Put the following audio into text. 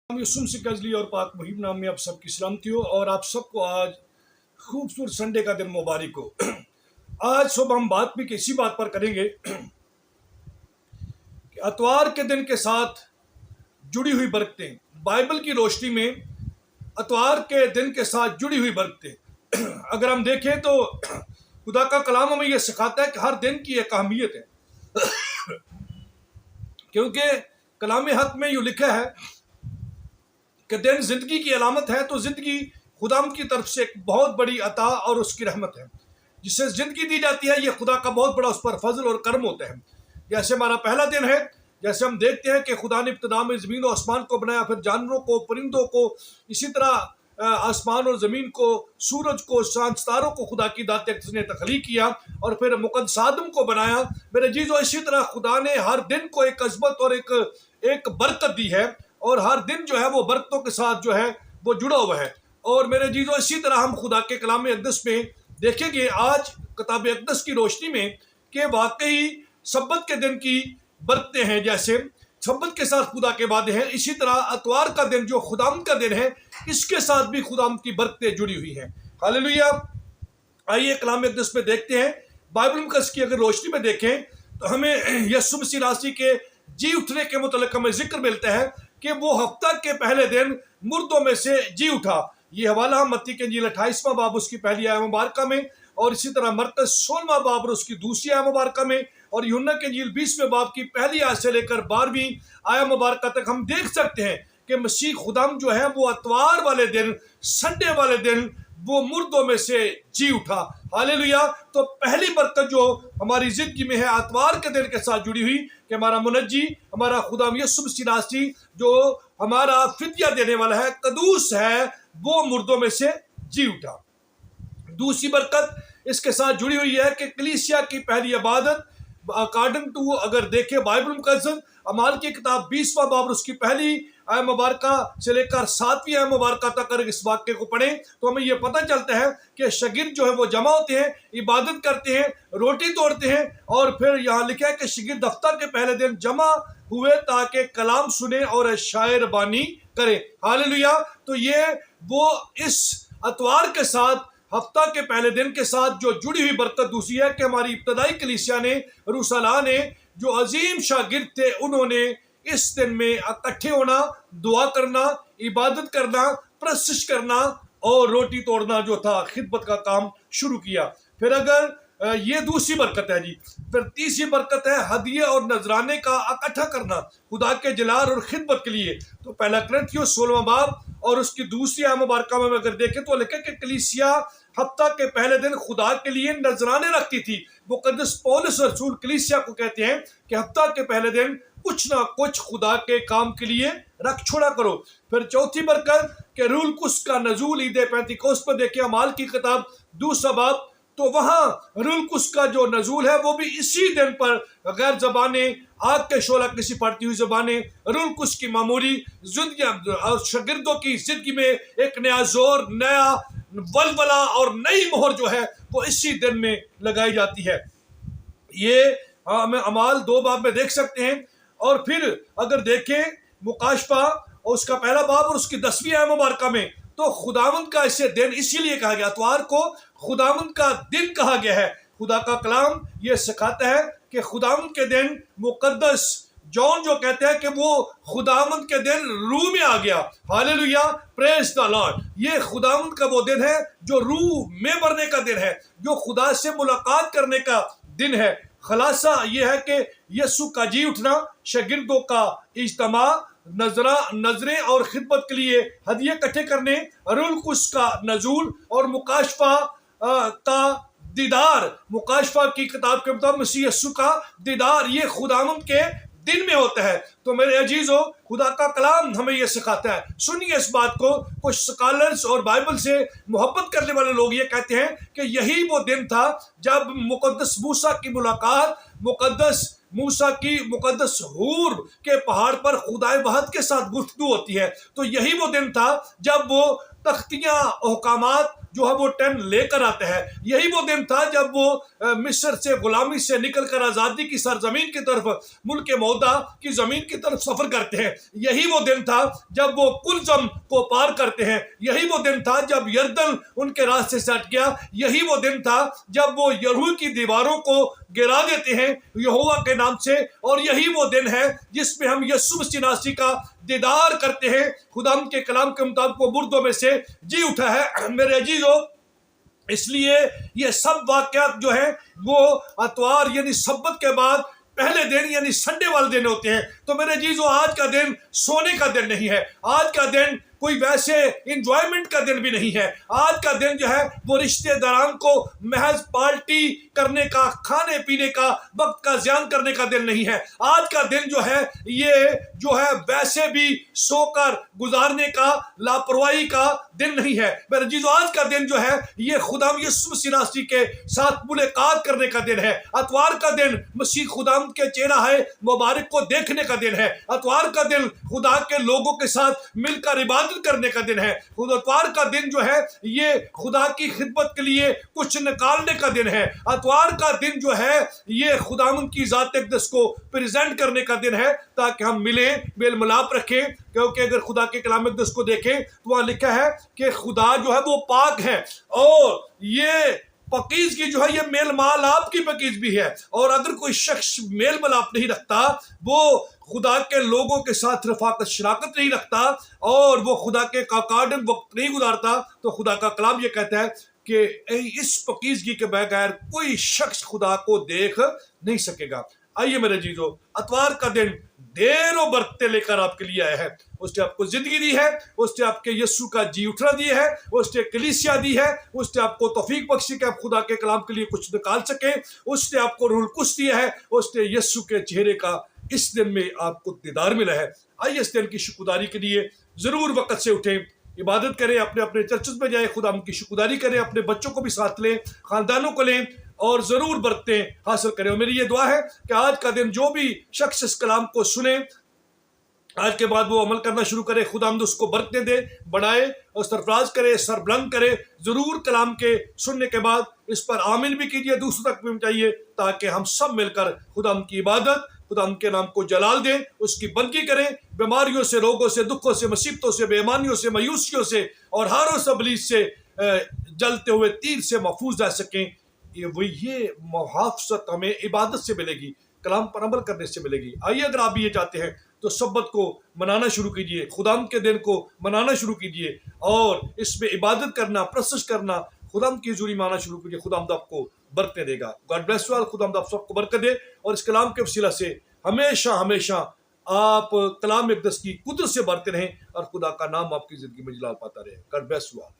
یسوع مسیح کا عزیز اور پاک محب نام میں آپ سب کی سلامتی ہو، اور آپ سب کو آج خوبصورت سنڈے کا دن مبارک ہو۔ آج صبح ہم بات بھی کسی بات پر کریں گے کہ اتوار کے دن کے ساتھ جڑی ہوئی برکتیں، بائبل کی روشنی میں اتوار کے دن کے ساتھ جڑی ہوئی برکتیں۔ اگر ہم دیکھیں تو خدا کا کلام ہمیں یہ سکھاتا ہے کہ ہر دن کی ایک اہمیت ہے، کیونکہ کلام حق میں یوں لکھا ہے کہ دن زندگی کی علامت ہے، تو زندگی خدا کی طرف سے ایک بہت بڑی عطا اور اس کی رحمت ہے۔ جسے زندگی دی جاتی ہے، یہ خدا کا بہت بڑا اس پر فضل اور کرم ہوتا ہے۔ جیسے ہمارا پہلا دن ہے، جیسے ہم دیکھتے ہیں کہ خدا نے ابتدا میں زمین و آسمان کو بنایا، پھر جانوروں کو، پرندوں کو، اسی طرح آسمان اور زمین کو، سورج کو، چاند ستاروں کو خدا کی ذات نے تخلیق کیا، اور پھر مقدس آدم کو بنایا۔ میرے عزیزو، اسی طرح خدا نے ہر دن کو ایک عظمت اور ایک برکت دی ہے، اور ہر دن جو ہے وہ برکتوں کے ساتھ جو ہے وہ جڑا ہوا ہے۔ اور میرے عزیزو، اسی طرح ہم خدا کے کلام اقدس میں دیکھیں گے آج کتاب اقدس کی روشنی میں کہ واقعی سبت کے دن کی برکتیں ہیں، جیسے سبت کے ساتھ خدا کے وعدے ہیں، اسی طرح اتوار کا دن جو خداوند کا دن ہے، اس کے ساتھ بھی خداوند کی برکتیں جڑی ہوئی ہیں۔ ہاللیلویہ۔ آئیے کلام اقدس میں دیکھتے ہیں، بائبل مقدس کی اگر روشنی میں دیکھیں تو ہمیں یسوع مسیح راسی کے جی اٹھنے کے متعلق ہمیں ذکر ملتا ہے کہ وہ ہفتہ کے پہلے دن مردوں میں سے جی اٹھا۔ یہ حوالہ ہم متی کی انجیل 28واں باب اس کی پہلی آیت مبارکہ میں، اور اسی طرح مرکز 16واں باب اور اس کی دوسری آیت مبارکہ میں، اور یوحنا کی انجیل 20ویں باب کی پہلی آیت سے لے کر 12ویں آیت مبارکہ تک ہم دیکھ سکتے ہیں کہ مسیح خدام جو ہے وہ اتوار والے دن، سنڈے والے دن وہ مردوں میں سے جی اٹھا۔ ہاللیلویہ۔ تو پہلی برکت جو ہماری زندگی میں ہے اتوار کے دن کے ساتھ جڑی ہوئی کہ ہمارا منجی، ہمارا خدا یسوع مسیح راسی جو ہمارا فدیہ دینے والا ہے، قدوس ہے، وہ مردوں میں سے جی اٹھا۔ دوسری برکت اس کے ساتھ جڑی ہوئی ہے کہ کلیسیا کی پہلی عبادت اکارڈنگ ٹو، اگر دیکھیں بائبل مقدس اعمال کی کتاب 20واں باب اور اس کی پہلی آیت مبارکہ سے لے کر 7ویں آیت مبارکہ تک اگر اس واقعے کو پڑھیں تو ہمیں یہ پتہ چلتا ہے کہ شاگرد جو ہے وہ جمع ہوتے ہیں، عبادت کرتے ہیں، روٹی توڑتے ہیں، اور پھر یہاں لکھا ہے کہ شاگرد ہفتہ کے پہلے دن جمع ہوئے تاکہ کلام سنیں اور شاعر بانی کریں۔ ہاللیلویہ۔ تو یہ وہ اس اتوار کے ساتھ، ہفتہ کے پہلے دن کے ساتھ جو جڑی ہوئی برکت دوسری ہے کہ ہماری ابتدائی کلیسیا نے، رسولاء نے، جو عظیم شاگرد تھے، انہوں نے اس دن میں اکٹھے ہونا، دعا کرنا، عبادت کرنا، پرستش کرنا اور روٹی توڑنا جو تھا، خدمت کا کام شروع کیا۔ پھر اگر یہ دوسری برکت ہے جی، پھر تیسری برکت ہے ہدیے اور نذرانے کا اکٹھا کرنا خدا کے جلال اور خدمت کے لیے۔ تو پہلا کرنتھیوں 16واں باب اور اس کی دوسری آیت مبارکہ میں اگر دیکھیں تو لکھا کہ کلیسیا ہفتہ کے پہلے دن خدا کے لیے نذرانے رکھتی تھی۔ مقدس پولس رسول کلیسیا کو کہتے ہیں کہ ہفتہ کے پہلے دن کچھ نہ کچھ خدا کے کام کے لیے رکھ چھوڑا کرو۔ پھر چوتھی برکت کہ روح القدس کا نزول عید پینتیکوست پر دیکھیں اعمال کی کتاب 2 باب، تو وہاں روح القدس کا جو نزول ہے وہ بھی اسی دن پر غیر زبانیں، آگ کے شعلہ کسی پڑتی ہوئی زبانیں، روح القدس کی معمولی زندگی اور شاگردوں کی زندگی میں ایک نیا زور، نیا ولولہ اور نئی مہر جو ہے وہ اسی دن میں لگائی جاتی ہے۔ یہ ہم اعمال 2 باب میں دیکھ سکتے ہیں۔ اور پھر اگر دیکھیں مکاشفہ اور اس کا پہلا باب اور اس کی 10ویں آیت مبارکہ میں، تو خداوند کا اسے دن اسی لیے کہا گیا، اتوار کو خداوند کا دن کہا گیا ہے۔ خدا کا کلام یہ سکھاتا ہے کہ خداوند کے دن مقدس، جون جو کہتے ہیں کہ وہ خداوند کے دن روح میں آ گیا۔ ہاللیلویہ، پریز دی لارڈ۔ یہ خداوند کا وہ دن ہے جو روح میں بھرنے کا دن ہے، جو خدا سے ملاقات کرنے کا دن ہے۔ خلاصہ یہ ہے کہ یسوع کا جی اٹھنا، شاگردوں کا اجتماع، نظریں اور خدمت کے لیے ہدیے اکٹھے کرنے، روح القدس کا نزول اور مکاشفہ کا دیدار، مکاشفہ کی کتاب کے مطابق مسیح یسوع کا دیدار، یہ خداوند کے دن میں ہوتا ہے۔ تو میرے عزیزو، خدا کا کلام ہمیں یہ سکھاتا ہے۔ سنیے اس بات کو، کچھ سکالرز اور بائبل سے محبت کرنے والے لوگ یہ کہتے ہیں کہ یہی وہ دن تھا جب مقدس موسیٰ کی ملاقات مقدس موسیٰ کی مقدس حور کے پہاڑ پر خدائے وحد کے ساتھ گفتگو ہوتی ہے، تو یہی وہ دن تھا جب وہ تختیاں احکامات جو ہے وہ 10 لے کر آتے ہیں. یہی وہ دن تھا جب وہ مصر سے غلامی سے نکل کر آزادی کی سرزمین کی طرف، ملک موعودہ کی زمین کی طرف سفر کرتے ہیں. یہی وہ دن تھا جب وہ کلزم کو پار کرتے ہیں. یہی وہ دن تھا جب یردن ان کے راستے سے ہٹ گیا. یہی وہ دن تھا جب وہ یریحو کی دیواروں کو گرا دیتے ہیں یہوہ کے نام سے. اور یہی وہ دن ہے جس میں ہم یسوع مسیح ناصری کا دیدار کرتے ہیں. خداوند کے کلام کے مطابق وہ مردوں میں سے جی اٹھا ہے. میرے عزیزو، اس لیے یہ سب واقعات جو ہیں وہ اتوار یعنی سبت کے بعد پہلے دن یعنی سنڈے والے دن ہوتے ہیں. تو میرے عزیزو، آج کا دن سونے کا دن نہیں ہے. آج کا دن کوئی ویسے انجوائمنٹ کا دن بھی نہیں ہے. آج کا دن جو ہے وہ رشتہ داران کو محض پارٹی کرنے کا، کھانے پینے کا، وقت کا زیان کرنے کا دن نہیں ہے. آج کا دن جو ہے یہ جو ہے ویسے بھی سو کر گزارنے کا، لاپرواہی کا دن نہیں ہے. میرے عزیزو، آج کا دن جو ہے یہ خدا یسوع مسیح ناصری کے ساتھ ملاقات کرنے کا دن ہے. اتوار کا دن مسیح خدا کے چہرہ ہے مبارک کو دیکھنے کا دن ہے. اتوار کا دن خدا کے لوگوں کے ساتھ مل کر عبادت کرنے کا دن ہے. اتوار کا دن جو ہے یہ خدا کی خدمت کے لیے کچھ نکالنے کا دن ہے. اتوار کا دن جو ہے یہ خداوند کی ذات اقدس کو پریزنٹ کرنے کا دن ہے تاکہ ہم ملیں، میل ملاپ رکھیں. کیونکہ اگر خدا کے کلام اقدس کو دیکھیں تو وہاں لکھا ہے کہ خدا جو ہے وہ پاک ہے، اور یہ پاکیزگی جو ہے یہ میل ملاپ کی پاکیزگی ہے. اور اگر کوئی شخص میل ملاپ نہیں رکھتا، وہ خدا کے لوگوں کے ساتھ رفاقت شراکت نہیں رکھتا، اور وہ خدا کے اکارڈنگ وقت نہیں گزارتا، تو خدا کا کلام یہ کہتا ہے کہ اس پاکیزگی کے بغیر کوئی شخص خدا کو دیکھ نہیں سکے گا. آئیے میرے عزیزو، اتوار کا دن دیر و برتے لے کر آپ کے لیے آیا ہے. اس نے آپ کو زندگی دی ہے، اس نے آپ کے یسوع کا جی اٹھنا دی ہے، اس نے کلیسیا دی ہے، اس نے آپ کو توفیق بخشی کہ آپ خدا کے کلام کے لیے کچھ نکال سکیں، اس نے آپ کو روح القدس دیا ہے، اس نے یسوع کے چہرے کا اس دن میں آپ کو دیدار ملا ہے. آئیے اس دن کی شکرداری کے لیے ضرور وقت سے اٹھیں، عبادت کریں، اپنے اپنے چرچز میں جائیں، خدا ان کی شکرداری کریں، اپنے بچوں کو بھی ساتھ لیں، خاندانوں کو لیں، اور ضرور برتیں حاصل کریں. اور میری یہ دعا ہے کہ آج کا دن جو بھی شخص اس کلام کو سنے، آج کے بعد وہ عمل کرنا شروع کرے. خداوند اس کو برکتیں دے، بڑھائے اور سرفراز کرے، سر بلند کرے. ضرور کلام کے سننے کے بعد اس پر آمین بھی کیجیے، دوسروں تک بھی پہنچائیے، تاکہ ہم سب مل کر خداوند کی عبادت، خداوند کے نام کو جلال دیں، اس کی بندگی کریں، بیماریوں سے، روگوں سے، دکھوں سے، مصیبتوں سے، بے ایمانیوں سے، مایوسیوں سے اور ہر اس ابلیس سے جلتے ہوئے تیر سے محفوظ رہ سکیں. یہ محافظت ہمیں عبادت سے ملے گی، کلام پر عمل کرنے سے ملے گی. آئیے اگر آپ بھی یہ چاہتے ہیں تو سبت کو منانا شروع کیجئے، خداوند کے دن کو منانا شروع کیجئے، اور اس میں عبادت کرنا، پرستش کرنا، خداوند کی حضوری مانا شروع کیجئے. خداوند آپ کو برکتیں دے گا. God bless you all. خداوند آپ سب کو برکت دے، اور اس کلام کے وسیلہ سے ہمیشہ ہمیشہ آپ کلام اقدس کی قدرت سے بھرتے رہیں، اور خدا کا نام آپ کی زندگی میں جلال پاتا رہے. God bless you all.